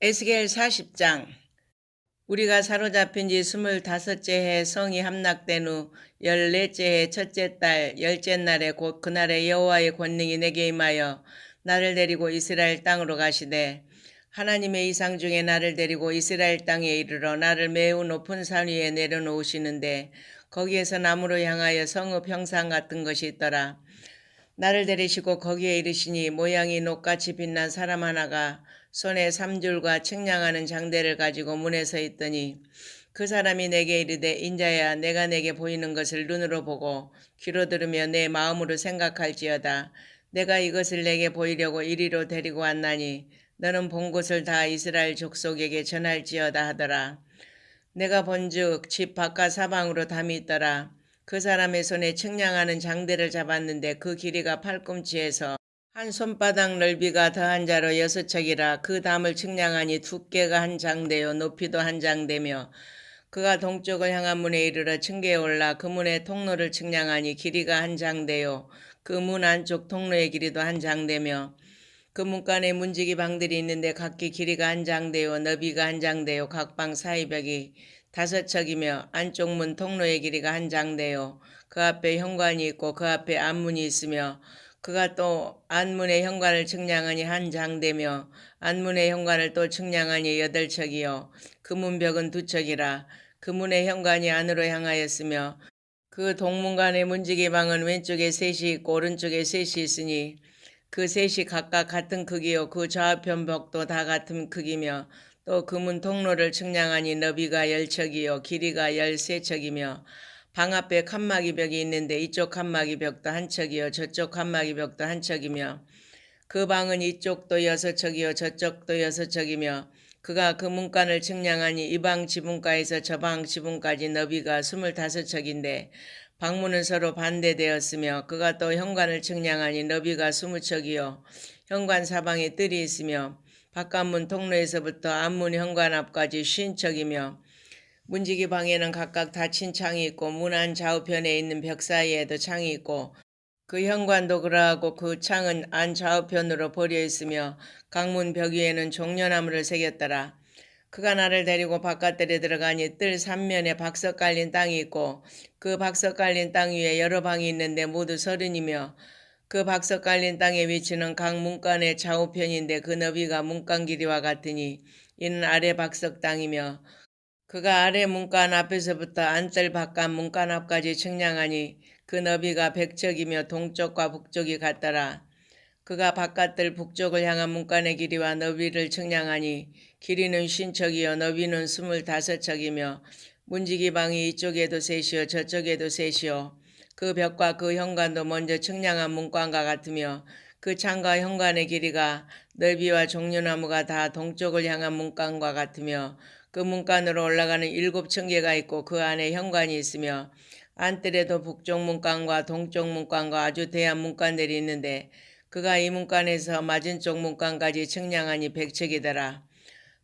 에스겔 40장. 우리가 사로잡힌 지 25째 해 성이 함락된 후 14째 해 첫째 달 10째 날에 곧 그날에 여호와의 권능이 내게 임하여 나를 데리고 이스라엘 땅으로 가시되, 하나님의 이상 중에 나를 데리고 이스라엘 땅에 이르러 나를 매우 높은 산 위에 내려놓으시는데, 거기에서 나무로 향하여 성읍 형상 같은 것이 있더라. 나를 데리시고 거기에 이르시니 모양이 녹같이 빛난 사람 하나가 손에 삼줄과 측량하는 장대를 가지고 문에 서 있더니, 그 사람이 내게 이르되, 인자야, 내가 내게 보이는 것을 눈으로 보고 귀로 들으며 내 마음으로 생각할지어다. 내가 이것을 내게 보이려고 이리로 데리고 왔나니 너는 본 것을 다 이스라엘 족속에게 전할지어다 하더라. 내가 본즉 집 바깥 사방으로 담이 있더라. 그 사람의 손에 측량하는 장대를 잡았는데 그 길이가 팔꿈치에서 한 손바닥 넓이가 더한 자로 6척이라. 그 담을 측량하니 두께가 한 장대요 높이도 한 장대며, 그가 동쪽을 향한 문에 이르러 층계에 올라 그 문의 통로를 측량하니 길이가 한 장대요 그 문 안쪽 통로의 길이도 한 장대며, 그 문간에 문지기 방들이 있는데 각기 길이가 한 장대요 너비가 한 장대요 각 방 사이벽이 5척이며, 안쪽 문 통로의 길이가 한 장대요 그 앞에 현관이 있고 그 앞에 안문이 있으며, 그가 또 안문의 현관을 측량하니 한 장대며 안문의 현관을 또 측량하니 8척이요 그 문벽은 2척이라. 그 문의 현관이 안으로 향하였으며, 그 동문간의 문지기 방은 왼쪽에 셋이 있고 오른쪽에 셋이 있으니 그 셋이 각각 같은 크기요 그 좌우편 벽도 다 같은 크기며, 또 그 문 통로를 측량하니 너비가 10척이요 길이가 13척이며, 방 앞에 칸막이 벽이 있는데 이쪽 칸막이 벽도 한 척이요 저쪽 칸막이 벽도 한 척이며, 그 방은 이쪽도 6척이요 저쪽도 6척이며, 그가 그 문간을 측량하니 이 방 지붕가에서 저 방 지붕까지 너비가 25척인데 방문은 서로 반대되었으며, 그가 또 현관을 측량하니 너비가 20척이요 현관 사방에 뜰이 있으며, 바깥문 통로에서부터 안문 현관 앞까지 50척이며, 문지기 방에는 각각 닫힌 창이 있고 문 안 좌우편에 있는 벽 사이에도 창이 있고, 그 현관도 그러하고 그 창은 안 좌우편으로 벌여 있으며 각 문 벽 위에는 종려나무를 새겼더라. 그가 나를 데리고 바깥들에 들어가니 뜰 3면에 박석 깔린 땅이 있고, 그 박석 깔린 땅 위에 여러 방이 있는데 모두 30이며, 그 박석 깔린 땅의 위치는 각 문간의 좌우편인데 그 너비가 문간 길이와 같으니 이는 아래 박석 땅이며, 그가 아래 문간 앞에서부터 안뜰 바깥 문간 앞까지 측량하니 그 너비가 100척이며 동쪽과 북쪽이 같더라. 그가 바깥뜰 북쪽을 향한 문간의 길이와 너비를 측량하니 길이는 50척이요 너비는 25척이며, 문지기 방이 이쪽에도 셋이요 저쪽에도 셋이요 그 벽과 그 현관도 먼저 측량한 문간과 같으며, 그 창과 현관의 길이가 너비와 종려나무가 다 동쪽을 향한 문간과 같으며, 그 문간으로 올라가는 7층계가 있고 그 안에 현관이 있으며, 안뜰에도 북쪽 문간과 동쪽 문간과 아주 대한 문간들이 있는데, 그가 이 문간에서 맞은쪽 문간까지 측량하니 100척이더라.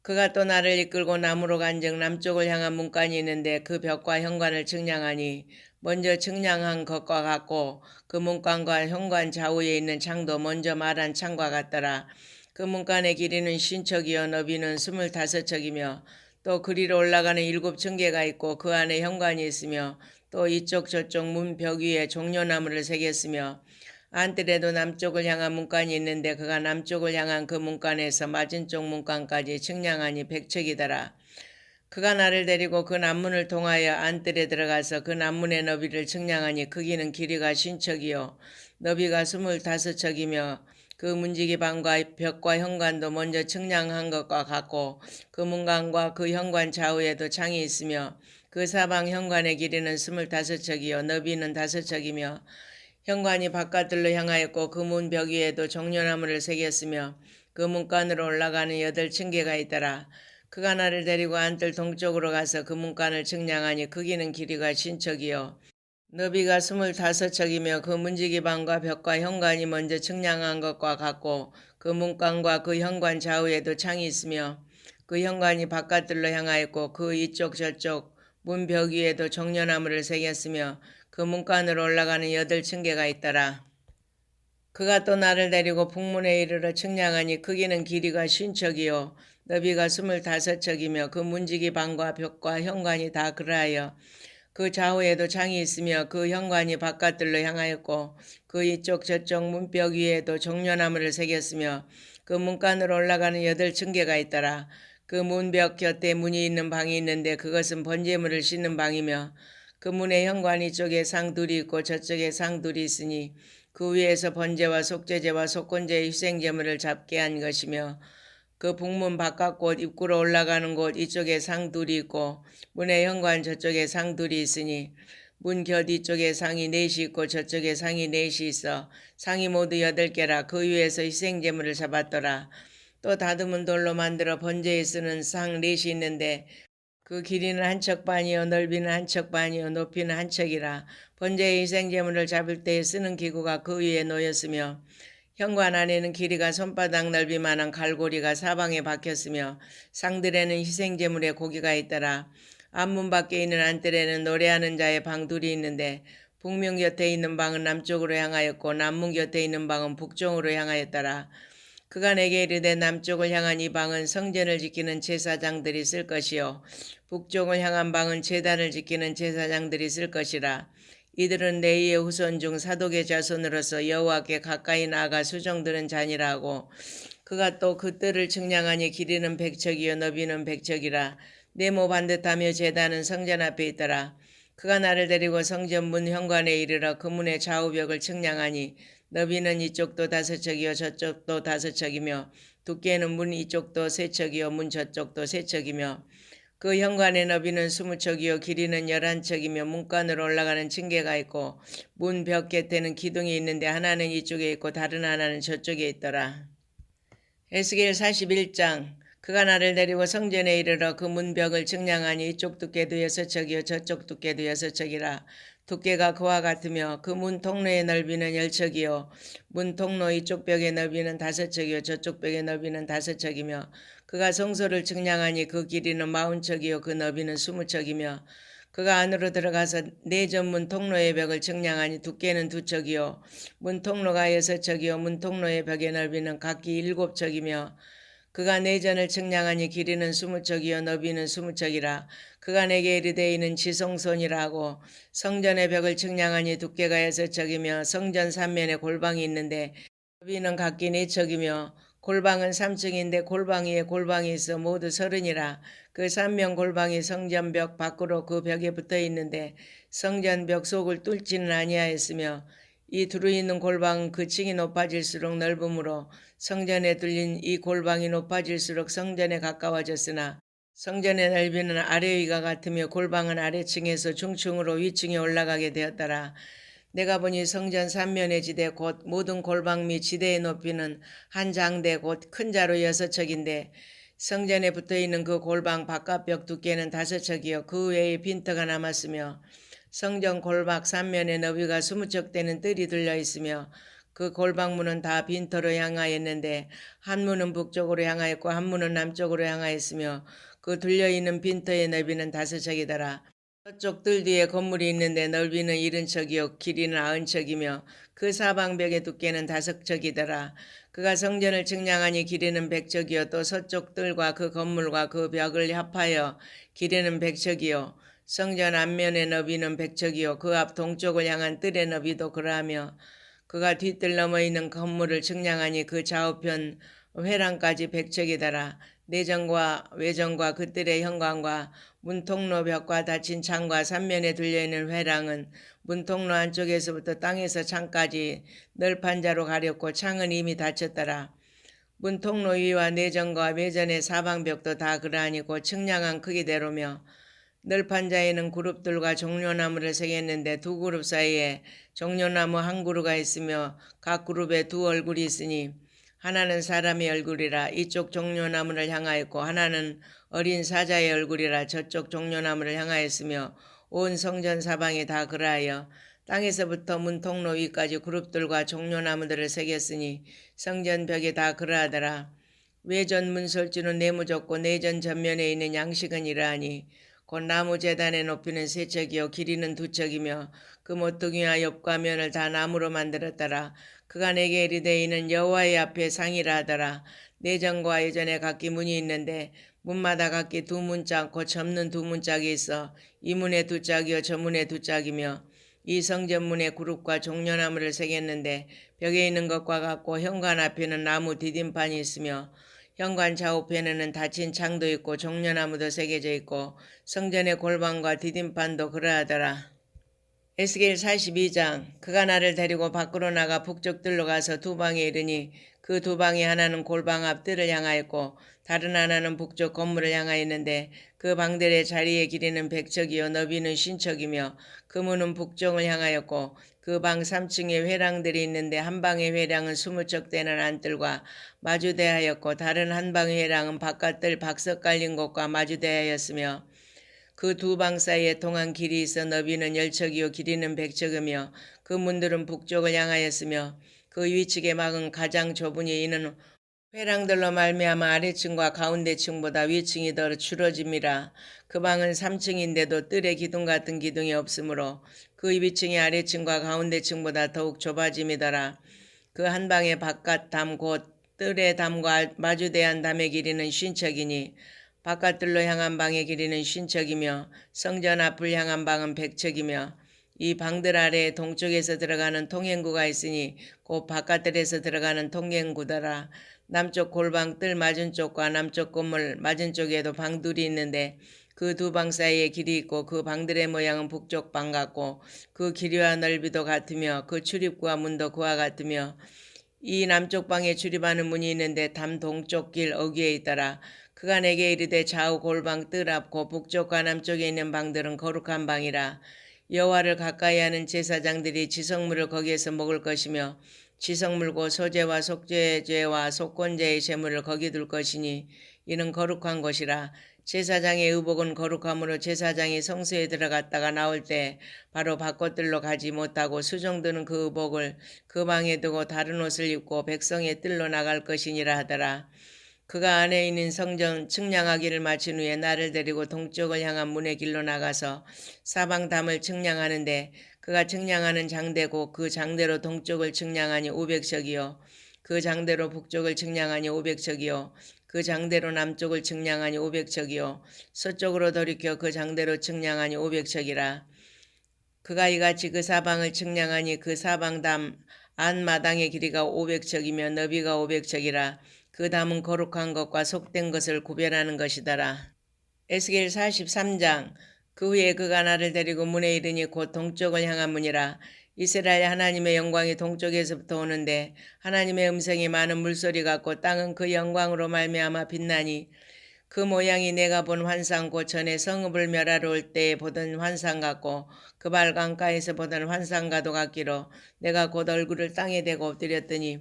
그가 또 나를 이끌고 남으로 간즉 남쪽을 향한 문간이 있는데 그 벽과 현관을 측량하니 먼저 측량한 것과 같고, 그 문간과 현관 좌우에 있는 창도 먼저 말한 창과 같더라. 그 문간의 길이는 50척이요 너비는 25척이며, 또 그리로 올라가는 7층계가 있고 그 안에 현관이 있으며, 또 이쪽 저쪽 문 벽 위에 종려나무를 새겼으며, 안뜰에도 남쪽을 향한 문간이 있는데 그가 남쪽을 향한 그 문간에서 맞은쪽 문간까지 측량하니 100척이더라. 그가 나를 데리고 그 남문을 통하여 안뜰에 들어가서 그 남문의 너비를 측량하니 크기는 길이가 50척이요 너비가 25척이며, 그 문지기 방과 벽과 현관도 먼저 측량한 것과 같고, 그 문간과 그 현관 좌우에도 창이 있으며, 그 사방 현관의 길이는 25척이요 너비는 5척이며, 현관이 바깥들로 향하였고 그 문 벽 위에도 종려나무를 새겼으며, 그 문간으로 올라가는 8층계가 있더라. 그가 나를 데리고 안뜰 동쪽으로 가서 그 문간을 측량하니 크기는 길이가 50척이요 너비가 25척이며, 그 문지기 방과 벽과 현관이 먼저 측량한 것과 같고, 그 문간과 그 현관 좌우에도 창이 있으며, 그 현관이 바깥들로 향하였고 그 이쪽 저쪽 문 벽 위에도 종려나무를 새겼으며, 그 문간으로 올라가는 8층계가 있더라. 그가 또 나를 데리고 북문에 이르러 측량하니 크기는 길이가 50척이요 너비가 25척이며 그 문지기 방과 벽과 현관이 다 그러하여 그 좌우에도 창이 있으며 그 현관이 바깥들로 향하였고 그 이쪽 저쪽 문벽 위에도 종려나무를 새겼으며 그 문간으로 올라가는 8층계가 있더라. 그 문벽 곁에 문이 있는 방이 있는데 그것은 번제물을 씻는 방이며 그 문의 현관 이쪽에 상 둘이 있고 저쪽에 상 둘이 있으니 그 위에서 번제와 속죄제와 속건제의 희생제물을 잡게 한 것이며 그 북문 바깥곳 입구로 올라가는 곳 이쪽에 상 둘이 있고 문의 현관 저쪽에 상 둘이 있으니 문 곁 이쪽에 상이 넷이 있고 저쪽에 상이 넷이 있어 상이 모두 8개라. 그 위에서 희생제물을 잡았더라. 또 다듬은 돌로 만들어 번제에 쓰는 상 넷이 있는데 그 길이는 한 척 반이요 넓이는 한 척 반이요 높이는 한 척이라. 번제의 희생제물을 잡을 때에 쓰는 기구가 그 위에 놓였으며 현관 안에는 길이가 손바닥 넓이만한 갈고리가 사방에 박혔으며 상들에는 희생제물의 고기가 있더라. 앞문 밖에 있는 안뜰에는 노래하는 자의 방 둘이 있는데 북문 곁에 있는 방은 남쪽으로 향하였고 남문 곁에 있는 방은 북쪽으로 향하였더라. 그가 내게 이르되 남쪽을 향한 이 방은 성전을 지키는 제사장들이 쓸 것이요 북쪽을 향한 방은 제단을 지키는 제사장들이 쓸 것이라. 이들은 레위의 후손 중 사독의 자손으로서 여호와께 가까이 나아가 수종드는 자니라고. 그가 또 그 뜰을 측량하니 길이는 100척이요 너비는 100척이라. 네모 반듯하며 제단은 성전 앞에 있더라. 그가 나를 데리고 성전 문 현관에 이르러 그 문의 좌우벽을 측량하니 너비는 이쪽도 5척이요 저쪽도 5척이며 두께는 문 이쪽도 3척이요 문 저쪽도 3척이며 그 현관의 너비는 20척이요 길이는 11척이며 문간으로 올라가는 층계가 있고 문 벽 곁에는 기둥이 있는데 하나는 이쪽에 있고 다른 하나는 저쪽에 있더라. 에스겔 41장. 그가 나를 데리고 성전에 이르러 그 문벽을 측량하니 이쪽 두께도 6척이요 저쪽 두께도 6척이라. 두께가 그와 같으며 그 문 통로의 넓이는 10척이요 문 통로 이쪽 벽의 넓이는 5척이요 저쪽 벽의 넓이는 5척이며 그가 성소를 측량하니 그 길이는 40척이요 그 너비는 20척이며 그가 안으로 들어가서 내전문 통로의 벽을 측량하니 두께는 2척이요 문 통로가 6척이요 문 통로의 벽의 넓이는 각기 7척이며 그가 내전을 측량하니 길이는 20척이요 너비는 20척이라. 그가 내게 이르되 이는 지성손이라 하고 성전의 벽을 측량하니 두께가 6척이며 성전 3면에 골방이 있는데 너비는 각기 4척이며 골방은 3층인데 골방 위에 골방이 있어 모두 30이라. 그 3면 골방이 성전벽 밖으로 그 벽에 붙어 있는데 성전벽 속을 뚫지는 아니하였으며 이 두루 있는 골방은 그 층이 높아질수록 넓으므로 성전에 뚫린 이 골방이 높아질수록 성전에 가까워졌으나 성전의 넓이는 아래 위가 같으며 골방은 아래층에서 중층으로 위층에 올라가게 되었더라. 내가 보니 성전 3면의 지대 곧 모든 골방 및 지대의 높이는 한 장대 곧 큰 자로 6척인데 성전에 붙어있는 그 골방 바깥벽 두께는 5척이요 그 외에 빈터가 남았으며 성전 골막 3면의 너비가 20척 되는 뜰이 둘려 있으며 그 골방문은 다 빈터로 향하였는데 한 문은 북쪽으로 향하였고 한 문은 남쪽으로 향하였으며 그 둘려있는 빈터의 너비는 5척이더라. 저쪽 뜰 뒤에 건물이 있는데 넓이는 70척이요 길이는 90척이며 그 사방벽의 두께는 5척이더라. 그가 성전을 측량하니 길이는 100척이요 또 서쪽 뜰과 그 건물과 그 벽을 합하여 길이는 100척이요 성전 앞면의 너비는 100척이요 그 앞 동쪽을 향한 뜰의 너비도 그러하며 그가 뒷뜰 넘어 있는 건물을 측량하니 그 좌우편 회랑까지 100척이더라. 내전과 외전과 그 뜰의 현관과 문통로 벽과 닫힌 창과 3면에 둘려있는 회랑은 문통로 안쪽에서부터 땅에서 창까지 널판 자로 가렸고 창은 이미 닫혔더라. 문통로 위와 내전과 외전의 사방벽도 다 그러하니 곧 측량한 크기대로며 널판 자에는 그룹들과 종려나무를 새겼는데 두 그룹 사이에 종려나무 한 그루가 있으며 각 그룹에 두 얼굴이 있으니 하나는 사람의 얼굴이라 이쪽 종려나무를 향하였고 하나는 어린 사자의 얼굴이라 저쪽 종려나무를 향하였으며 온 성전 사방이 다 그러하여 땅에서부터 문 통로 위까지 그룹들과 종려나무들을 새겼으니 성전 벽이 다 그러하더라. 외전 문설주는 네모졌고 내전 전면에 있는 양식은 이러하니 곧 나무 제단의 높이는 3척이요 길이는 2척이며 그 모퉁이와 옆과 면을 다 나무로 만들었더라. 그가 내게 이르되 이는 여호와의 앞에 상이라 하더라. 내전과 예전에 각기 문이 있는데 문마다 각기 두 문짝 곧 접는 두 문짝이 있어 이 문에 두 짝이요 저 문에 두 짝이며 이 성전문에 구룹과 종려나무를 새겼는데 벽에 있는 것과 같고 현관 앞에는 나무 디딤판이 있으며 현관 좌우편에는 닫힌 창도 있고 종려나무도 새겨져 있고 성전의 골방과 디딤판도 그러하더라. 에스겔 42장. 그가 나를 데리고 밖으로 나가 북쪽들로 가서 두 방에 이르니 그 두 방이 하나는 골방 앞 뜰을 향하였고 다른 하나는 북쪽 건물을 향하였는데 그 방들의 자리의 길이는 100척이요 너비는 50척이며 그 문은 북쪽을 향하였고 그 방 3층에 회랑들이 있는데 한 방의 회랑은 20척 되는 안뜰과 마주대하였고 다른 한 방의 회랑은 바깥뜰 박석 깔린 곳과 마주대하였으며 그 두 방 사이에 통한 길이 있어 너비는 10척이요 길이는 100척이며 그 문들은 북쪽을 향하였으며 그 위측의 막은 가장 좁으니 이는 회랑들로 말미암아 아래층과 가운데층보다 위층이 더 줄어짐이라. 그 방은 3층인데도 뜰에 기둥 같은 기둥이 없으므로 그 위층이 아래층과 가운데층보다 더욱 좁아짐이더라. 그 한 방의 바깥 담 곧 뜰의 담과 마주대한 담의 길이는 50척이니 바깥들로 향한 방의 길이는 50척이며 성전 앞을 향한 방은 100척이며 이 방들 아래에 동쪽에서 들어가는 통행구가 있으니 곧 바깥들에서 들어가는 통행구더라. 남쪽 골방 뜰 맞은쪽과 남쪽 건물 맞은쪽에도 방 둘이 있는데 그 두 방 사이에 길이 있고 그 방들의 모양은 북쪽 방 같고 그 길이와 넓이도 같으며 그 출입구와 문도 그와 같으며 이 남쪽 방에 출입하는 문이 있는데 담 동쪽 길 어귀에 있더라. 그가 내게 이르되 좌우 골방 뜰 앞고 북쪽과 남쪽에 있는 방들은 거룩한 방이라. 여호와를 가까이 하는 제사장들이 지성물을 거기에서 먹을 것이며 지성물고 소제와 속죄제와 속건제의 제물을 거기 둘 것이니 이는 거룩한 곳이라. 제사장의 의복은 거룩함으로 제사장이 성소에 들어갔다가 나올 때 바로 바깥뜰로 가지 못하고 수종드는 그 의복을 그 방에 두고 다른 옷을 입고 백성의 뜰로 나갈 것이니라 하더라. 그가 안에 있는 성전 측량하기를 마친 후에 나를 데리고 동쪽을 향한 문의 길로 나가서 사방 담을 측량하는데 그가 측량하는 장대고 그 장대로 동쪽을 측량하니 500척이요 그 장대로 북쪽을 측량하니 500척이요 그 장대로 남쪽을 측량하니 500척이요 서쪽으로 돌이켜 그 장대로 측량하니 500척이라. 그가 이같이 그 사방을 측량하니 그 사방 담 안마당의 길이가 500척이며 너비가 500척이라. 그 담은 거룩한 것과 속된 것을 구별하는 것이더라. 에스겔 43장. 그 후에 그가 나를 데리고 문에 이르니 곧 동쪽을 향한 문이라. 이스라엘 하나님의 영광이 동쪽에서부터 오는데 하나님의 음성이 많은 물소리 같고 땅은 그 영광으로 말미암아 빛나니 그 모양이 내가 본 환상 곧 전에 성읍을 멸하러 올 때에 보던 환상 같고 그 발 강가에서 보던 환상과도 같기로 내가 곧 얼굴을 땅에 대고 엎드렸더니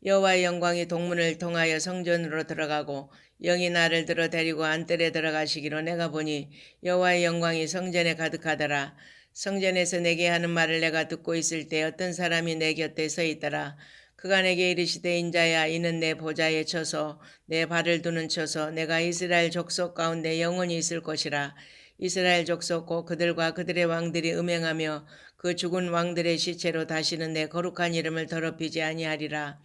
여호와의 영광이 동문을 통하여 성전으로 들어가고 영이 나를 들어 데리고 안뜰에 들어가시기로 내가 보니 여호와의 영광이 성전에 가득하더라. 성전에서 내게 하는 말을 내가 듣고 있을 때 어떤 사람이 내 곁에 서 있더라. 그가 내게 이르시되 인자야 이는 내 보좌에 처소 내 발을 두는 처소 내가 이스라엘 족속 가운데 영원히 있을 것이라. 이스라엘 족속 곧 그들과 그들의 왕들이 음행하며 그 죽은 왕들의 시체로 다시는 내 거룩한 이름을 더럽히지 아니하리라.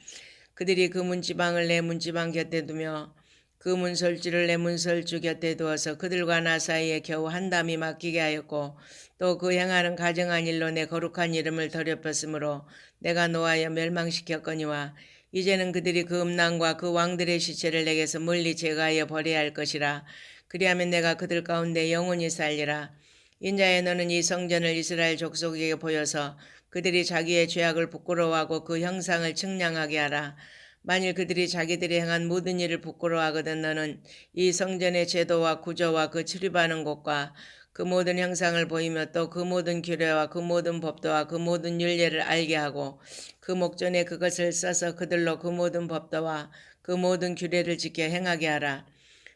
그들이 그 문지방을 내 문지방 곁에 두며 그 문설주를 내 문설주 곁에 두어서 그들과 나 사이에 겨우 한 담이 막히게 하였고 또 그 행하는 가증한 일로 내 거룩한 이름을 더럽혔으므로 내가 노하여 멸망시켰거니와 이제는 그들이 그 음란과 그 왕들의 시체를 내게서 멀리 제거하여 버려야 할 것이라. 그리하면 내가 그들 가운데 영원히 살리라. 인자야 너는 이 성전을 이스라엘 족속에게 보여서 그들이 자기의 죄악을 부끄러워하고 그 형상을 측량하게 하라. 만일 그들이 자기들이 행한 모든 일을 부끄러워하거든 너는 이 성전의 제도와 구조와 그 출입하는 곳과 그 모든 형상을 보이며 또 그 모든 규례와 그 모든 법도와 그 모든 율례를 알게 하고 그 목전에 그것을 써서 그들로 그 모든 법도와 그 모든 규례를 지켜 행하게 하라.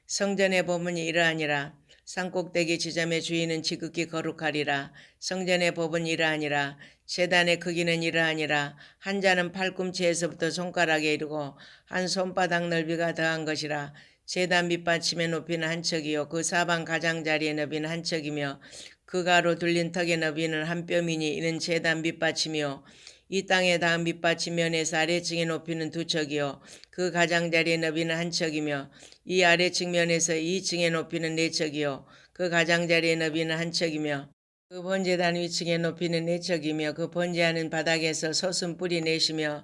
성전의 법은 이러하니라. 산꼭대기 지점의 주인은 지극히 거룩하리라. 성전의 법은 이러하니라. 제단의 크기는 이러하니라. 한 자는 팔꿈치에서부터 손가락에 이르고 한 손바닥 넓이가 더한 것이라. 제단 밑받침의 높이는 한 척이요 그 사방 가장자리의 너비는 한 척이며 그 가로 둘린 턱의 너비는 한 뼘이니 이는 제단 밑받침이요 이 땅의 다음 밑받침 면에서 아래층의 높이는 2척이요 그 가장자리의 너비는 1척이며 이 아래층 면에서 2층의 높이는 4척이요 그 가장자리의 너비는 1척이며 그 번제단 위층의 높이는 4척이며 그 번제하는 바닥에서 솟은 뿔이 4시며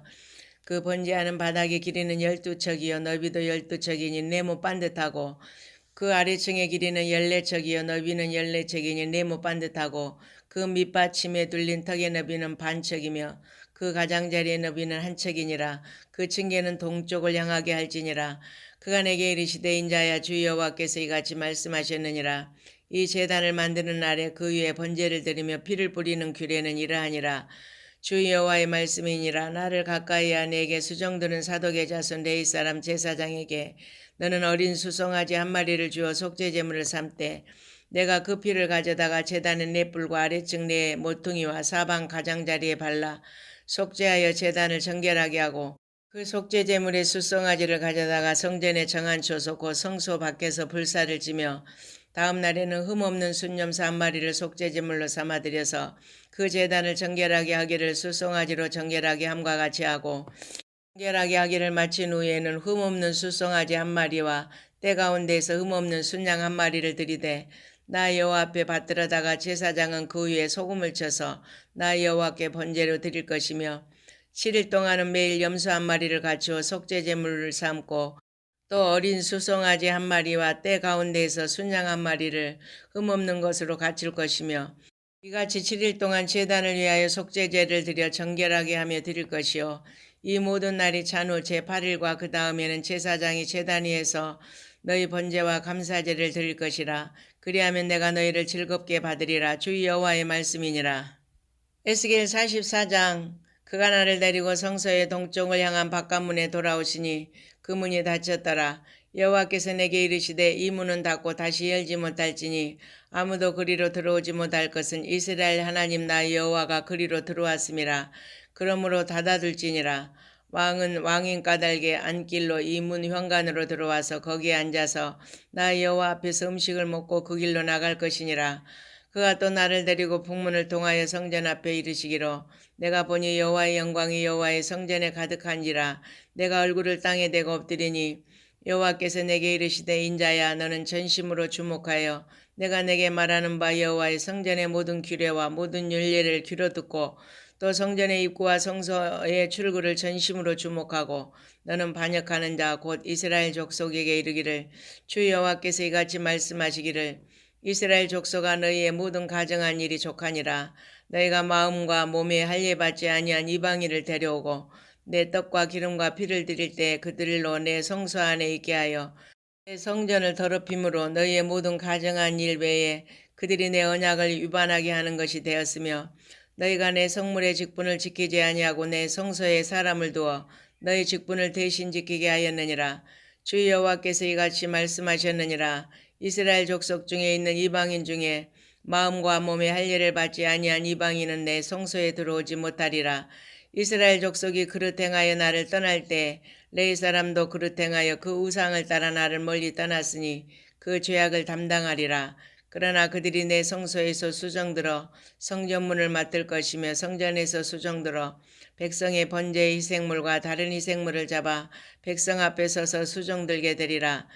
그 번제하는 바닥의 길이는 12척이요 너비도 12척이니 네모 반듯하고 그 아래층의 길이는 14척이요 너비는 14척이니 네모 반듯하고 그 밑받침에 둘린 턱의 너비는 반척이며 그 가장자리의 너비는 1척이니라. 그 층계는 동쪽을 향하게 할지니라. 그가 내게 이르시되 인자야 주 여호와께서 이같이 말씀하셨느니라. 이 제단을 만드는 날에 그 위에 번제를 드리며 피를 뿌리는 규례는 이러하니라. 주 여호와의 말씀이니라. 나를 가까이하 내게 수정드는 사독의 자손 레위 사람 제사장에게 너는 어린 수송아지 한 마리를 주어 속죄제물을 삼되 내가 그 피를 가져다가 제단의 네 뿔과 아래층 네 모퉁이와 사방 가장자리에 발라 속죄하여 제단을 정결하게 하고 그 속죄제물의 수송아지를 가져다가 성전에 정한 초소 곧 성소 밖에서 불사를 지며 다음 날에는 흠없는 순염소 한 마리를 속죄제물로 삼아들여서 그 제단을 정결하게 하기를 수송아지로 정결하게 함과 같이 하고 정결하게 하기를 마친 후에는 흠없는 수송아지 한 마리와 때 가운데에서 흠없는 순양 한 마리를 들이되 나 여호와 앞에 받들어다가 제사장은 그 위에 소금을 쳐서 나 여호와께 번제로 드릴 것이며 7일 동안은 매일 염소 한 마리를 갖추어 속죄제물을 삼고 또 어린 수송아지 한 마리와 때 가운데에서 순양 한 마리를 흠없는 것으로 갖출 것이며 이같이 7일 동안 제단을 위하여 속죄제를 드려 정결하게 하며 드릴 것이요 이 모든 날이 찬 후 제8일과 그 다음에는 제사장이 제단 위에서 너희 번제와 감사제를 드릴 것이라. 그리하면 내가 너희를 즐겁게 받으리라. 주 여호와의 말씀이니라. 에스겔 44장. 그가 나를 데리고 성소의 동쪽을 향한 바깥문에 돌아오시니 그 문이 닫혔더라. 여호와께서 내게 이르시되 이 문은 닫고 다시 열지 못할지니 아무도 그리로 들어오지 못할 것은 이스라엘 하나님 나 여호와가 그리로 들어왔음이라. 그러므로 닫아둘지니라. 왕은 왕인 까닭에 안길로 이 문 현관으로 들어와서 거기에 앉아서 나 여호와 앞에서 음식을 먹고 그 길로 나갈 것이니라. 그가 또 나를 데리고 북문을 통하여 성전 앞에 이르시기로 내가 보니 여호와의 영광이 여호와의 성전에 가득한지라. 내가 얼굴을 땅에 대고 엎드리니 여호와께서 내게 이르시되 인자야 너는 전심으로 주목하여 내가 내게 말하는 바 여호와의 성전의 모든 규례와 모든 율례를 귀로 듣고 또 성전의 입구와 성소의 출구를 전심으로 주목하고 너는 반역하는 자 곧 이스라엘 족속에게 이르기를 주 여호와께서 이같이 말씀하시기를 이스라엘 족속아 너희의 모든 가정한 일이 족하니라. 너희가 마음과 몸에 할례받지 아니한 이방인을 데려오고 내 떡과 기름과 피를 드릴 때 그들로 내 성소 안에 있게 하여 내 성전을 더럽힘으로 너희의 모든 가정한 일 외에 그들이 내 언약을 위반하게 하는 것이 되었으며 너희가 내 성물의 직분을 지키지 아니하고 내 성소에 사람을 두어 너희 직분을 대신 지키게 하였느니라. 주 여호와께서 이같이 말씀하셨느니라. 이스라엘 족속 중에 있는 이방인 중에 마음과 몸의 할례를 받지 아니한 이방인은 내 성소에 들어오지 못하리라. 이스라엘 족속이 그릇 행하여 나를 떠날 때 레위 사람도 그릇 행하여 그 우상을 따라 나를 멀리 떠났으니 그 죄악을 담당하리라. 그러나 그들이 내 성소에서 수정들어 성전문을 맡을 것이며 성전에서 수정들어 백성의 번제의 희생물과 다른 희생물을 잡아 백성 앞에 서서 수정들게 되리라.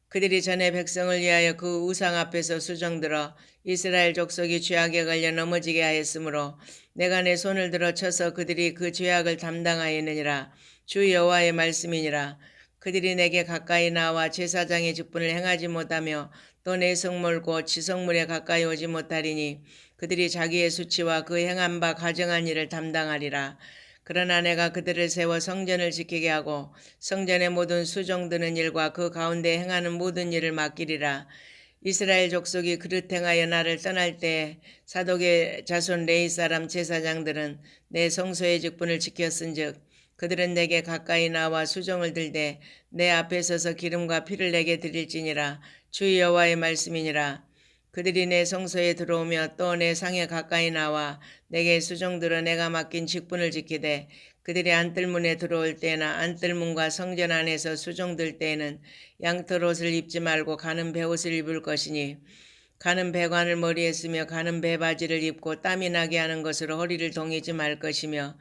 그들이 전에 백성을 위하여 그 우상 앞에서 수정들어 이스라엘 족속이 죄악에 걸려 넘어지게 하였으므로 내가 내 손을 들어 쳐서 그들이 그 죄악을 담당하였느니라. 주 여호와의 말씀이니라. 그들이 내게 가까이 나와 제사장의 직분을 행하지 못하며 또 내 성물 곧 지성물에 가까이 오지 못하리니 그들이 자기의 수치와 그 행한 바 가정한 일을 담당하리라. 그러나 내가 그들을 세워 성전을 지키게 하고 성전의 모든 수종드는 일과 그 가운데 행하는 모든 일을 맡기리라. 이스라엘 족속이 그릇 행하여 나를 떠날 때 사독의 자손 레위 사람 제사장들은 내 성소의 직분을 지켰은즉 그들은 내게 가까이 나와 수종을 들되 내 앞에 서서 기름과 피를 내게 드릴지니라. 주 여호와의 말씀이니라. 그들이 내 성소에 들어오며 또 내 상에 가까이 나와 내게 수종들어 내가 맡긴 직분을 지키되 그들이 안뜰문에 들어올 때나 안뜰문과 성전 안에서 수종들 때에는 양털 옷을 입지 말고 가는 베옷을 입을 것이니 가는 배관을 머리에 쓰며 가는 배바지를 입고 땀이 나게 하는 것으로 허리를 동이지 말 것이며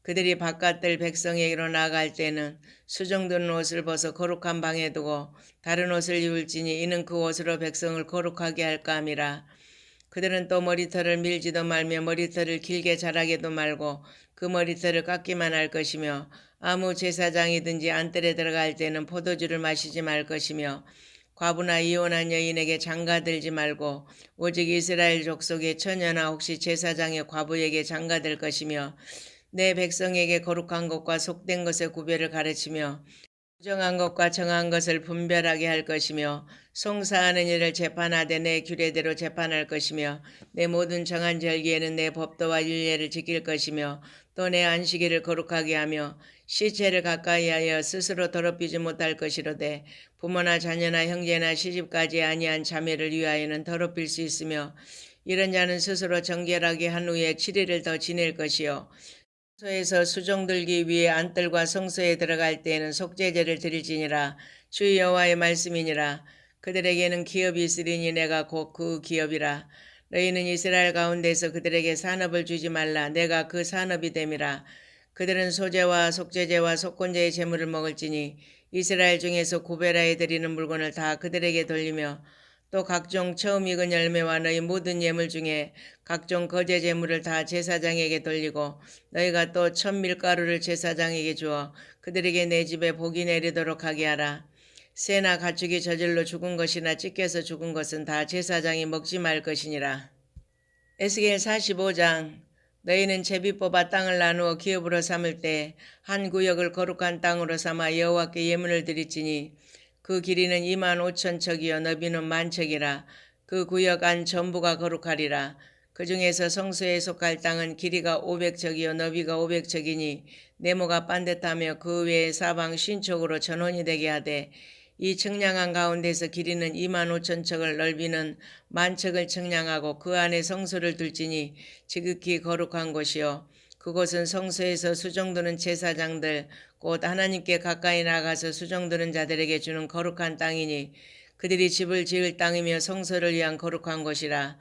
그들이 바깥들 백성에게로 나아갈 때는 수정드는 옷을 벗어 거룩한 방에 두고 다른 옷을 입을지니 이는 그 옷으로 백성을 거룩하게 할까 함이라. 그들은 또 머리털을 밀지도 말며 머리털을 길게 자라게도 말고 그 머리털을 깎기만 할 것이며 아무 제사장이든지 안뜰에 들어갈 때는 포도주를 마시지 말 것이며 과부나 이혼한 여인에게 장가들지 말고 오직 이스라엘 족속의 처녀나 혹시 제사장의 과부에게 장가들 것이며 내 백성에게 거룩한 것과 속된 것의 구별을 가르치며 부정한 것과 정한 것을 분별하게 할 것이며 송사하는 일을 재판하되 내 규례대로 재판할 것이며 내 모든 정한 절기에는 내 법도와 율례를 지킬 것이며 또 내 안식일을 거룩하게 하며 시체를 가까이하여 스스로 더럽히지 못할 것이로되 부모나 자녀나 형제나 시집까지 아니한 자매를 위하여는 더럽힐 수 있으며 이런 자는 스스로 정결하게 한 후에 7일을 더 지낼 것이요 성소에서 수종 들기 위해 안뜰과 성소에 들어갈 때에는 속죄제를 드릴지니라. 주 여호와의 말씀이니라. 그들에게는 기업이 있으리니 내가 곧 그 기업이라. 너희는 이스라엘 가운데서 그들에게 산업을 주지 말라. 내가 그 산업이 됨이라. 그들은 소제와 속죄제와 속건제의 제물을 먹을지니 이스라엘 중에서 구별하여 드리는 물건을 다 그들에게 돌리며 또 각종 처음 익은 열매와 너희 모든 예물 중에 각종 거제 제물을 다 제사장에게 돌리고 너희가 또 첫 밀가루를 제사장에게 주어 그들에게 내 집에 복이 내리도록 하게 하라. 새나 가축이 저절로 죽은 것이나 찢겨서 죽은 것은 다 제사장이 먹지 말 것이니라. 에스겔 45장. 너희는 제비 뽑아 땅을 나누어 기업으로 삼을 때 한 구역을 거룩한 땅으로 삼아 여호와께 예물을 드릴지니 그 길이는 25,000척이요 너비는 10,000척이라. 그 구역 안 전부가 거룩하리라. 그 중에서 성소에 속할 땅은 길이가 500척이요 너비가 500척이니 네모가 반듯하며 그 외에 사방 50척으로 전원이 되게 하되 이 청량한 가운데서 길이는 25,000척을 넓이는 10,000척을 청량하고 그 안에 성소를 둘지니 지극히 거룩한 곳이요 그곳은 성소에서 수종드는 제사장들 곧 하나님께 가까이 나가서 수종드는 자들에게 주는 거룩한 땅이니 그들이 집을 지을 땅이며 성소를 위한 거룩한 곳이라.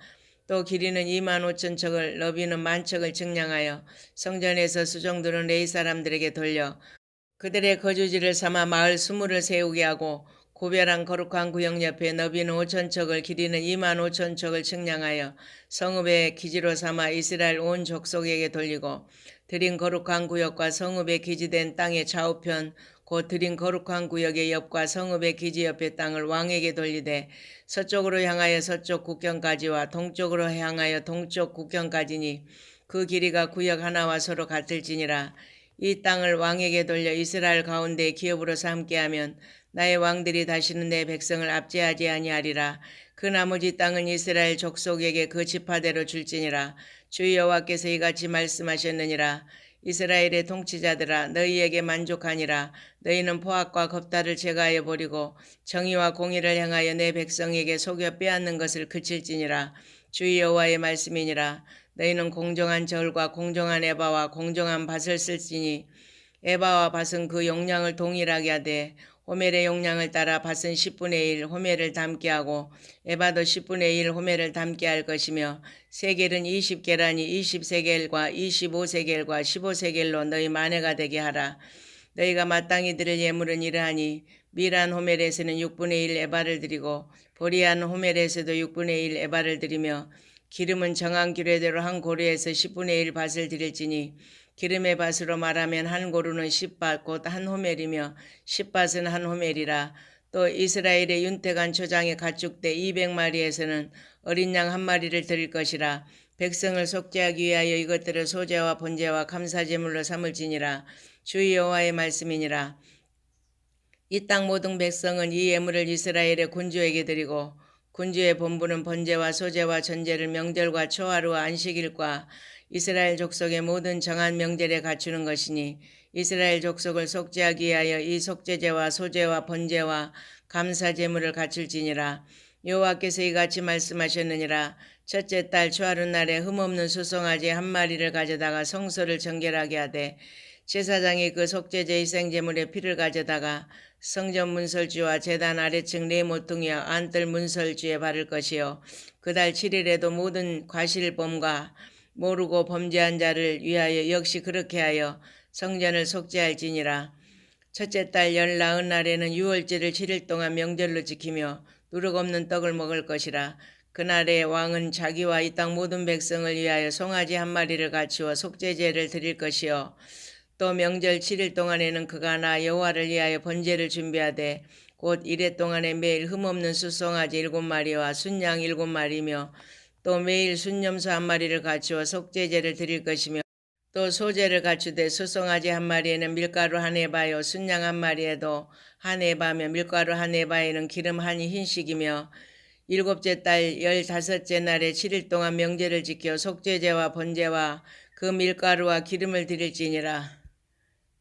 또 길이는 25,000척을 너비는 10,000척을 측량하여 성전에서 수종드는 레위 사람들에게 돌려 그들의 거주지를 삼아 마을 20을 세우게 하고 고별한 거룩한 구역 옆에 너비는 5,000척을 길이는 25,000척을 측량하여 성읍의 기지로 삼아 이스라엘 온 족속에게 돌리고 드린 거룩한 구역과 성읍의 기지된 땅의 좌우편 곧 드린 거룩한 구역의 옆과 성읍의 기지 옆의 땅을 왕에게 돌리되 서쪽으로 향하여 서쪽 국경까지와 동쪽으로 향하여 동쪽 국경까지니 그 길이가 구역 하나와 서로 같을지니라. 이 땅을 왕에게 돌려 이스라엘 가운데 기업으로 삼게 하면 나의 왕들이 다시는 내 백성을 압제하지 아니하리라. 그 나머지 땅은 이스라엘 족속에게 그 지파대로 줄지니라. 주 여호와께서 이같이 말씀하셨느니라. 이스라엘의 통치자들아 너희에게 만족하니라. 너희는 포악과 겁탈을 제거하여 버리고 정의와 공의를 향하여 내 백성에게 속여 빼앗는 것을 그칠지니라. 주 여호와의 말씀이니라. 너희는 공정한 절과 공정한 에바와 공정한 밭을 쓸지니 에바와 밭은 그 용량을 동일하게 하되 호멜의 용량을 따라 밭은 10분의 1 호멜을 담게 하고 에바도 10분의 1 호멜을 담게 할 것이며 세겔은 20계란이 20세겔과 25세겔과 15세겔로 너희 만회가 되게 하라. 너희가 마땅히 드릴 예물은 이러하니 미란 호멜에서는 6분의 1 에바를 드리고 보리안 호멜에서도 6분의 1 에바를 드리며 기름은 정한 규례대로 한 고루에서 10분의 1 밭을 드릴지니 기름의 밭으로 말하면 한 고루는 10밭 곧 한 호멜이며 10밭은 한 호멜이라. 또 이스라엘의 윤택한 초장의 가축대 200마리에서는 어린 양 한 마리를 드릴 것이라. 백성을 속죄하기 위하여 이것들을 소제와 번제와 감사제물로 삼을지니라. 주 여호와의 말씀이니라. 이 땅 모든 백성은 이 예물을 이스라엘의 군주에게 드리고 군주의 본부는 번제와 소제와 전제를 명절과 초하루와 안식일과 이스라엘 족속의 모든 정한 명절에 갖추는 것이니 이스라엘 족속을 속죄하기 위하여 이 속죄제와 소제와 번제와 감사제물을 갖출지니라. 여호와께서 이같이 말씀하셨느니라. 첫째 달 초하룻날에 흠없는 수송아지 한 마리를 가져다가 성소를 정결하게 하되 제사장이 그 속죄제 희생제물의 피를 가져다가 성전 문설주와 제단 아래층 네 모퉁이와 안뜰 문설주에 바를 것이요 그 달 7일에도 모든 과실범과 모르고 범죄한 자를 위하여 역시 그렇게 하여 성전을 속죄할지니라. 첫째 달 열 나은 날에는 유월절을 7일 동안 명절로 지키며 누룩 없는 떡을 먹을 것이라. 그날에 왕은 자기와 이 땅 모든 백성을 위하여 송아지 한 마리를 갖추어 속죄제를 드릴 것이요 또 명절 7일 동안에는 그가 나 여호와를 위하여 번제를 준비하되 곧 이래 동안에 매일 흠없는 숫송아지 7마리와 순양 7마리며 또 매일 순염소 한 마리를 갖추어 속죄제를 드릴 것이며 또 소제를 갖추되 숫송아지 한 마리에는 밀가루 한 에바요 순양 한 마리에도 한 에바며 밀가루 한 에바에는 기름 한 흰씩이며 일곱째 달 15째 날에 7일 동안 명제를 지켜 속죄제와 번제와 그 밀가루와 기름을 드릴지니라.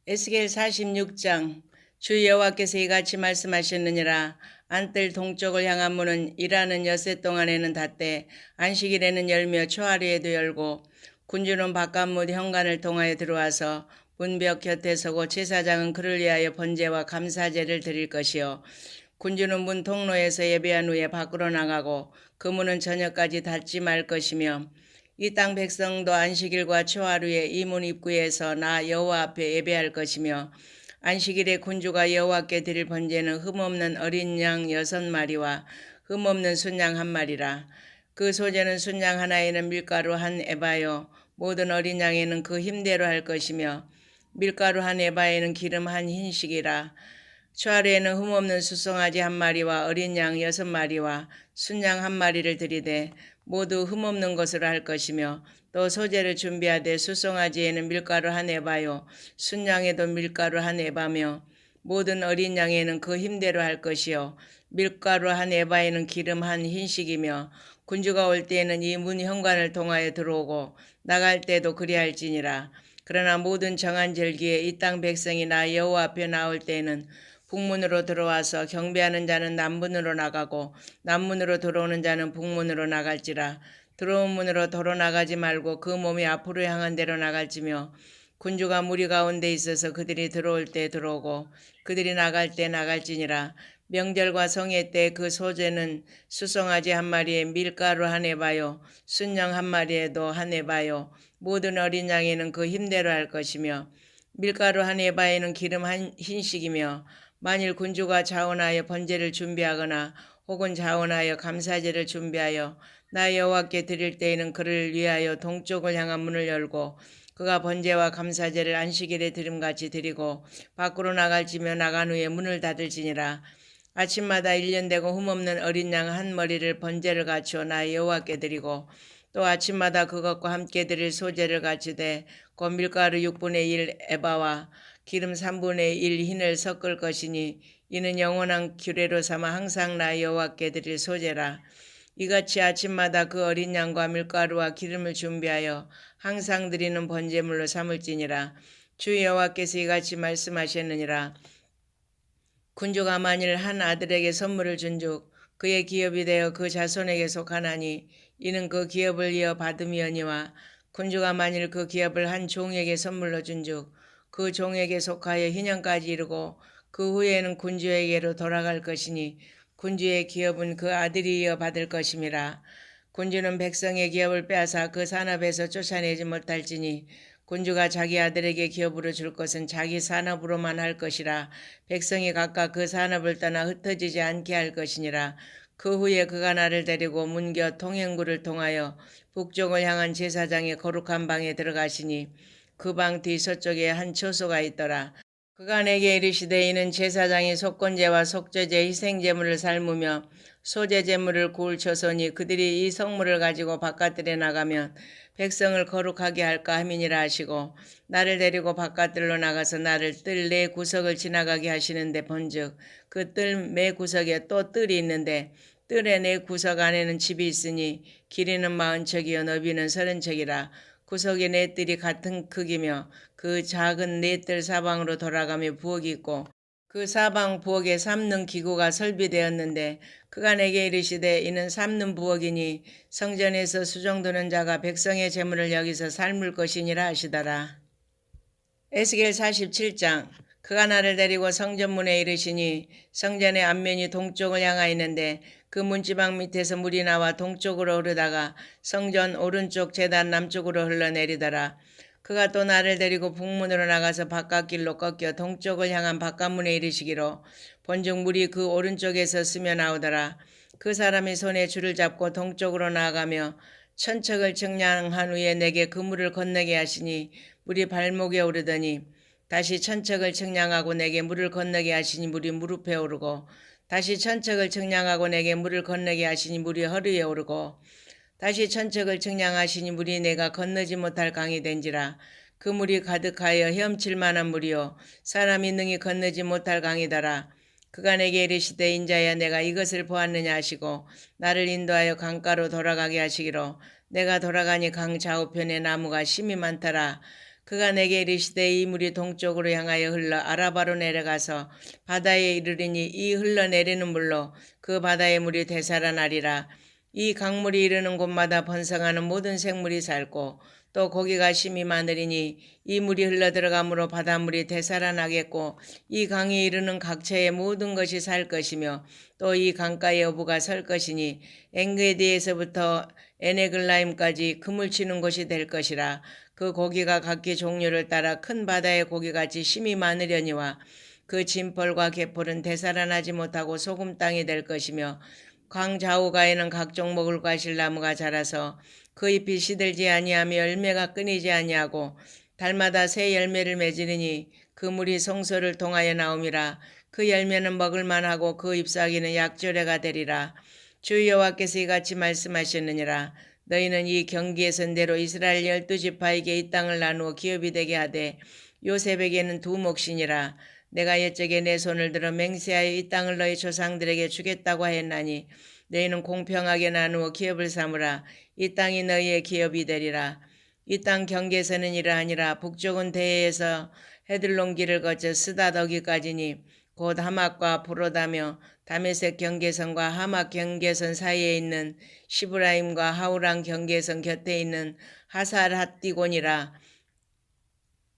에스겔 46장. 주 여호와께서 이같이 말씀하셨느니라. 안뜰 동쪽을 향한 문은 일하는 엿새 동안에는 닫되 안식일에는 열며 초하루에도 열고 군주는 바깥문 현관을 통하여 들어와서 문벽 곁에 서고 제사장은 그를 위하여 번제와 감사제를 드릴 것이요 군주는 문 통로에서 예배한 후에 밖으로 나가고 그 문은 저녁까지 닫지 말 것이며 이 땅 백성도 안식일과 초하루에 이 문 입구에서 나 여호와 앞에 예배할 것이며 안식일에 군주가 여호와께 드릴 번제는 흠없는 어린 양 6마리와 흠없는 순양 1마리라. 그 소제는 순양 하나에는 밀가루 한 에바요 모든 어린 양에는 그 힘대로 할 것이며 밀가루 한 에바에는 기름 한 흰씩이라. 초하루에는 흠없는 숫송아지 1마리와 어린 양 6마리와 순양 1마리를 드리되 모두 흠없는 것으로 할 것이며 또 소제를 준비하되 숫송아지에는 밀가루 한 에바요 순양에도 밀가루 한 에바며 모든 어린 양에는 그 힘대로 할 것이요 밀가루 한 에바에는 기름 한 흰씩이며 군주가 올 때에는 이 문 현관을 통하여 들어오고 나갈 때도 그리할지니라. 그러나 모든 정한 절기에 이 땅 백성이 나 여호와 앞에 나올 때에는 북문으로 들어와서 경배하는 자는 남문으로 나가고 남문으로 들어오는 자는 북문으로 나갈지라. 들어온 문으로 도로 나가지 말고 그 몸이 앞으로 향한 대로 나갈지며 군주가 무리 가운데 있어서 그들이 들어올 때 들어오고 그들이 나갈 때 나갈지니라. 명절과 성회 때 그 소제는 수송아지 1마리에 밀가루 한 에바요 순양 1마리에도 한 에바요 모든 어린 양에는 그 힘대로 할 것이며 밀가루 한 에바에는 기름 한 흰씩이며 만일 군주가 자원하여 번제를 준비하거나 혹은 자원하여 감사제를 준비하여 나 여호와께 드릴 때에는 그를 위하여 동쪽을 향한 문을 열고 그가 번제와 감사제를 안식일에 드림같이 드리고 밖으로 나갈지며 나간 후에 문을 닫을지니라. 아침마다 1년 되고 흠없는 어린 양 1머리를 번제를 갖추어 나 여호와께 드리고 또 아침마다 그것과 함께 드릴 소제를 갖추되 곧 밀가루 6분의 1 에바와 기름 3분의 1 흰을 섞을 것이니 이는 영원한 규례로 삼아 항상 나 여호와께 드릴 소제라. 이같이 아침마다 그 어린 양과 밀가루와 기름을 준비하여 항상 드리는 번제물로 삼을지니라. 주 여호와께서 이같이 말씀하셨느니라. 군주가 만일 한 아들에게 선물을 준즉 그의 기업이 되어 그 자손에게 속하나니 이는 그 기업을 이어 받음이oni와 군주가 만일 그 기업을 한 종에게 선물로 준즉 그 종에게 속하여 희년까지 이르고 그 후에는 군주에게로 돌아갈 것이니 군주의 기업은 그 아들이 이어 받을 것임이라. 군주는 백성의 기업을 빼앗아 그 산업에서 쫓아내지 못할지니 군주가 자기 아들에게 기업으로 줄 것은 자기 산업으로만 할 것이라. 백성이 각각 그 산업을 떠나 흩어지지 않게 할 것이니라. 그 후에 그가 나를 데리고 문곁 통행구를 통하여 북쪽을 향한 제사장의 거룩한 방에 들어가시니 그 방 뒤 서쪽에 한 처소가 있더라. 그가 내게 이르시되 이는 제사장이 속건제와 속죄제 희생제물을 삶으며 소제제물을 구울 처소니 그들이 이 성물을 가지고 바깥들에 나가면 백성을 거룩하게 할까 함이니라 하시고 나를 데리고 바깥들로 나가서 나를 뜰 네 구석을 지나가게 하시는데 본즉 그 뜰 매 구석에 또 뜰이 있는데 뜰의 네 구석 안에는 집이 있으니 길이는 40척이요 너비는 30척이라. 구석의 네 뜰이 같은 크기며 그 작은 네 뜰 사방으로 돌아가며 부엌이 있고 그 사방 부엌에 삶는 기구가 설비되었는데 그가 내게 이르시되 이는 삶는 부엌이니 성전에서 수종드는 자가 백성의 재물을 여기서 삶을 것이니라 하시더라. 에스겔 47장. 그가 나를 데리고 성전문에 이르시니 성전의 앞면이 동쪽을 향하였는데 그 문지방 밑에서 물이 나와 동쪽으로 흐르다가 성전 오른쪽 제단 남쪽으로 흘러내리더라. 그가 또 나를 데리고 북문으로 나가서 바깥길로 꺾여 동쪽을 향한 바깥문에 이르시기로 본즉 물이 그 오른쪽에서 스며 나오더라. 그 사람이 손에 줄을 잡고 동쪽으로 나아가며 천척을 측량한 후에 내게 그 물을 건너게 하시니 물이 발목에 오르더니 다시 천척을 측량하고 내게 물을 건너게 하시니 물이 무릎에 오르고 다시 천척을 측량하고 내게 물을 건너게 하시니 물이 허리에 오르고 다시 천척을 측량하시니 물이 내가 건너지 못할 강이 된지라. 그 물이 가득하여 헤엄칠 만한 물이요 사람이 능히 건너지 못할 강이더라. 그가 내게 이르시되 인자야 내가 이것을 보았느냐 하시고 나를 인도하여 강가로 돌아가게 하시기로 내가 돌아가니 강 좌우편에 나무가 심이 많더라. 그가 내게 이르시되 이 물이 동쪽으로 향하여 흘러 아라바로 내려가서 바다에 이르리니 이 흘러내리는 물로 그 바다의 물이 되살아나리라. 이 강물이 이르는 곳마다 번성하는 모든 생물이 살고 또 고기가 심이 많으리니 이 물이 흘러들어가므로 바닷물이 되살아나겠고 이 강이 이르는 각처의 모든 것이 살 것이며 또 이 강가에 어부가 설 것이니 엥게디에서부터 에네글라임까지 그물 치는 곳이 될 것이라. 그 고기가 각기 종류를 따라 큰 바다의 고기같이 심이 많으려니와 그 진펄과 갯벌은 되살아나지 못하고 소금 땅이 될 것이며 강 좌우가에는 각종 먹을 과실나무가 자라서 그 잎이 시들지 아니하며 열매가 끊이지 아니하고 달마다 새 열매를 맺으리니 그 물이 성소를 통하여 나옴이라. 그 열매는 먹을만하고 그 잎사귀는 약조례가 되리라. 주 여호와께서 이같이 말씀하셨느니라. 너희는 이 경기의 선대로 이스라엘 12지파에게 이 땅을 나누어 기업이 되게 하되 요셉에게는 두 몫이니라. 내가 옛적에 내 손을 들어 맹세하여 이 땅을 너희 조상들에게 주겠다고 하였나니 너희는 공평하게 나누어 기업을 삼으라. 이 땅이 너희의 기업이 되리라. 이 땅 경계선은 이러하니라. 북쪽은 대해에서 헤들론길을 거쳐 스다더기까지니 곧 하맛과 브로다며 다메섹 경계선과 하맛 경계선 사이에 있는 시브라임과 하우랑 경계선 곁에 있는 하살 핫디곤이라.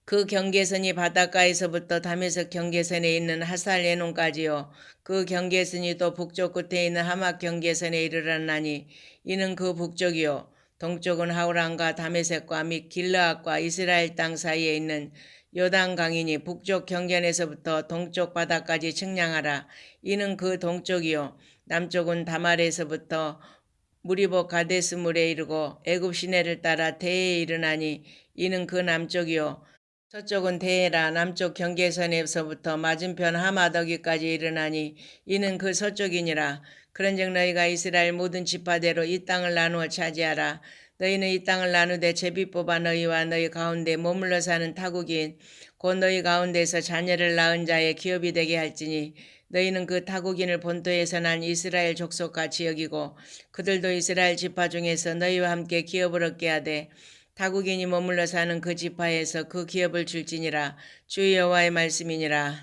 그 경계선이 바닷가에서부터 다메섹 경계선에 있는 하살 에논까지요. 그 경계선이 또 북쪽 끝에 있는 하맛 경계선에 이르렀나니 이는 그 북쪽이요. 동쪽은 하우랑과 다메섹과 및 길르앗과 이스라엘 땅 사이에 있는 요단강이니 북쪽 경계선에서부터 동쪽 바다까지 측량하라. 이는 그 동쪽이요. 남쪽은 다말에서부터 무리보 가데스 물에 이르고 애굽 시내를 따라 대에 이르나니 이는 그 남쪽이요. 서쪽은 대에라. 남쪽 경계선에서부터 맞은편 하마더기까지 이르나니 이는 그 서쪽이니라. 그런즉 너희가 이스라엘 모든 지파대로 이 땅을 나누어 차지하라. 너희는 이 땅을 나누되 제비 뽑아 너희와 너희 가운데 머물러 사는 타국인 곧 너희 가운데서 자녀를 낳은 자의 기업이 되게 할지니 너희는 그 타국인을 본토에서 난 이스라엘 족속같이 여기고 그들도 이스라엘 지파 중에서 너희와 함께 기업을 얻게 하되 타국인이 머물러 사는 그 지파에서 그 기업을 줄지니라. 주 여호와의 말씀이니라.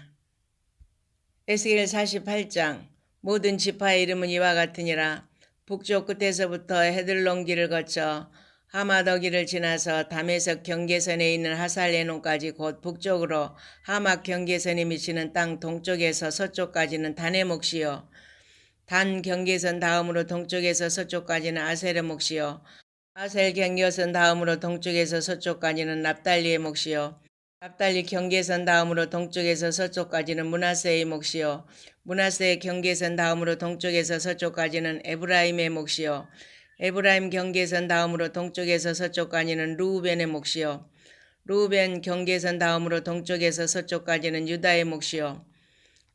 에스겔 48장. 모든 지파의 이름은 이와 같으니라. 북쪽 끝에서부터 헤들론길을 거쳐 하마더기를 지나서 다메섹 경계선에 있는 하살레논까지 곧 북쪽으로 하맛 경계선이 미치는 땅 동쪽에서 서쪽까지는 단의 몫이요. 단 경계선 다음으로 동쪽에서 서쪽까지는 아셀의 몫이요. 아셀 경계선 다음으로 동쪽에서 서쪽까지는 납달리의 몫이요. 납달리 경계선 다음으로 동쪽에서 서쪽까지는 므낫세의 몫이요. 므낫세의 경계선 다음으로 동쪽에서 서쪽까지는 에브라임의 몫이요. 에브라임 경계선 다음으로 동쪽에서 서쪽까지는 르우벤의 몫이요. 르우벤 경계선 다음으로 동쪽에서 서쪽까지는 유다의 몫이요.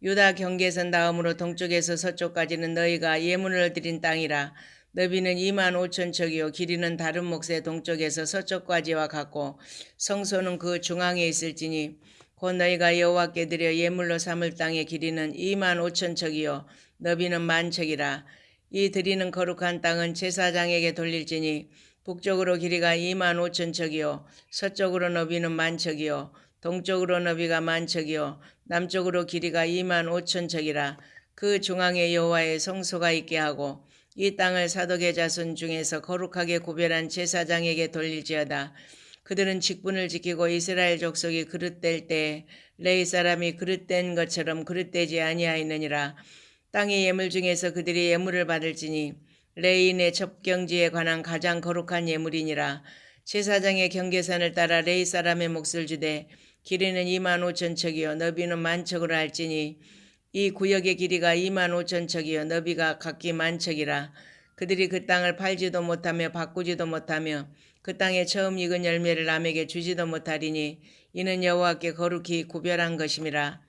유다 경계선 다음으로 동쪽에서 서쪽까지는 너희가 예문을 드린 땅이라. 너비는 2만 5천 척이요 길이는 다른 몫의 동쪽에서 서쪽까지와 같고 성소는 그 중앙에 있을지니 곧 너희가 여호와께 드려 예물로 삼을 땅의 길이는 2만 5천 척이요 너비는 만 척이라. 이 드리는 거룩한 땅은 제사장에게 돌릴지니 북쪽으로 길이가 2만 5천 척이요 서쪽으로 너비는 만 척이요 동쪽으로 너비가 만 척이요 남쪽으로 길이가 2만 5천 척이라. 그 중앙에 여호와의 성소가 있게 하고 이 땅을 사독의 자손 중에서 거룩하게 구별한 제사장에게 돌릴지어다. 그들은 직분을 지키고 이스라엘 족속이 그릇될 때 레위 사람이 그릇된 것처럼 그릇되지 아니하였느니라. 땅의 예물 중에서 그들이 예물을 받을지니 레위인의 첩경지에 관한 가장 거룩한 예물이니라. 제사장의 경계선을 따라 레위 사람의 몫을 주되 길이는 2만 5천 척이요 너비는 1만 척으로 할지니 이 구역의 길이가 2만 5천 척이요 너비가 각기 1만 척이라. 그들이 그 땅을 팔지도 못하며 바꾸지도 못하며 그 땅에 처음 익은 열매를 남에게 주지도 못하리니 이는 여호와께 거룩히 구별한 것임이라.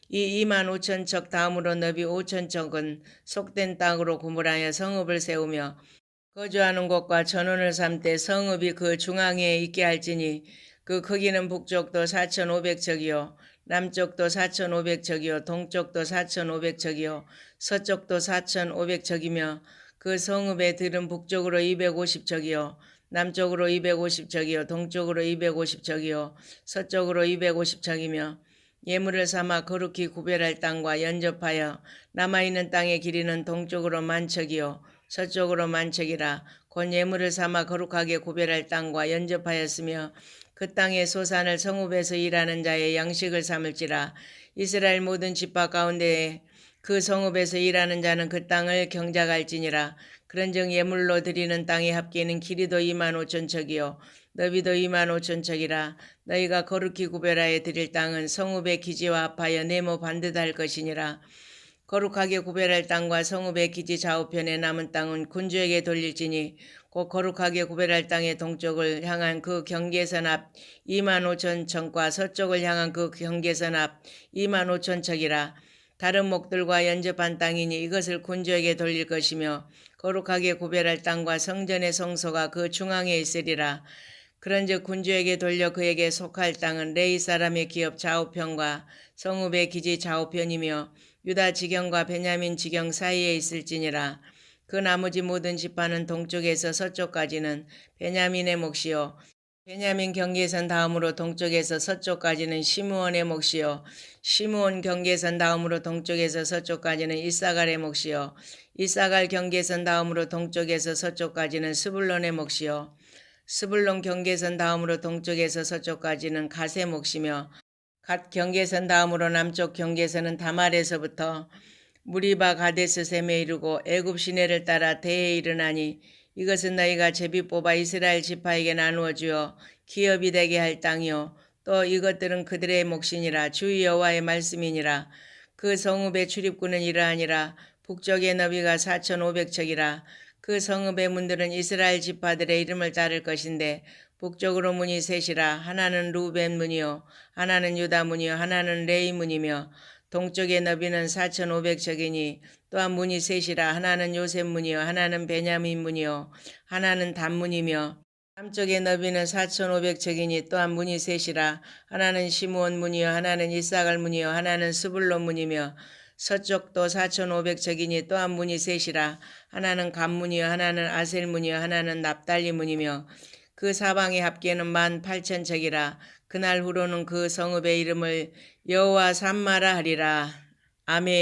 이 2만 5천 척 다음으로 너비 5천 척은 속된 땅으로 구물하여 성읍을 세우며 거주하는 곳과 전원을 삼되 성읍이 그 중앙에 있게 할지니 그 크기는 북쪽도 4,500척이요 남쪽도 4,500척이요 동쪽도 4,500척이요 서쪽도 4,500척이며 그 성읍의 들은 북쪽으로 250척이요 남쪽으로 250척이요 동쪽으로 250척이요 서쪽으로 250척이며 예물을 삼아 거룩히 구별할 땅과 연접하여 남아있는 땅의 길이는 동쪽으로 1만 척이요 서쪽으로 1만 척이라. 곧 예물을 삼아 거룩하게 구별할 땅과 연접하였으며 그 땅의 소산을 성읍에서 일하는 자의 양식을 삼을지라. 이스라엘 모든 지파 가운데 그 성읍에서 일하는 자는 그 땅을 경작할지니라. 그런즉 예물로 드리는 땅의 합계는 길이도 2만 5천 척이요 너비도 2만 5천 척이라. 너희가 거룩히 구별하여 드릴 땅은 성읍의 기지와 합하여 네모 반듯할 것이니라. 거룩하게 구별할 땅과 성읍의 기지 좌우편에 남은 땅은 군주에게 돌릴지니 곧 거룩하게 구별할 땅의 동쪽을 향한 그 경계선 앞 2만 5천 척과 서쪽을 향한 그 경계선 앞 2만 5천 척이라. 다른 목들과 연접한 땅이니 이것을 군주에게 돌릴 것이며 거룩하게 구별할 땅과 성전의 성소가 그 중앙에 있으리라. 그런즉 군주에게 돌려 그에게 속할 땅은 레위 사람의 기업 좌우편과 성읍의 기지 좌우편이며 유다 지경과 베냐민 지경 사이에 있을지니라. 그 나머지 모든 지파는 동쪽에서 서쪽까지는 베냐민의 몫이요 베냐민 경계선 다음으로 동쪽에서 서쪽까지는 시므온의 몫이요 시므온 경계선 다음으로 동쪽에서 서쪽까지는 이사갈의 몫이요 이사갈 경계선 다음으로 동쪽에서 서쪽까지는 스불론의 몫이요 스불론 경계선 다음으로 동쪽에서 서쪽까지는 갓의 몫이며 갓 경계선 다음으로 남쪽 경계선은 다말에서부터 무리바 가데스 셈에 이르고 애굽 시내를 따라 대에 이르나니 이것은 너희가 제비 뽑아 이스라엘 지파에게 나누어 주어 기업이 되게 할 땅이요 또 이것들은 그들의 몫이니라. 주 여호와의 말씀이니라. 그 성읍의 출입구는 이러하니라. 북쪽의 너비가 4,500척이라. 그 성읍의 문들은 이스라엘 지파들의 이름을 따를 것인데 북쪽으로 문이 셋이라. 하나는 루벤 문이요 하나는 유다 문이요 하나는 레위 문이며 동쪽의 너비는 4,500척이니 또한 문이 셋이라. 하나는 요셉 문이요 하나는 베냐민 문이요 하나는 단 문이며 남쪽의 너비는 4,500척이니 또한 문이 셋이라. 하나는 시므온 문이요 하나는 이사갈 문이요 하나는 스불론 문이며 서쪽도 4,500척이니 또한 문이 셋이라. 하나는 갓 문이요 하나는 아셀 문이요 하나는 납달리 문이며 그 사방의 합계는 18,000척이라. 그날 후로는 그 성읍의 이름을 여호와 삼마라 하리라. 아멘.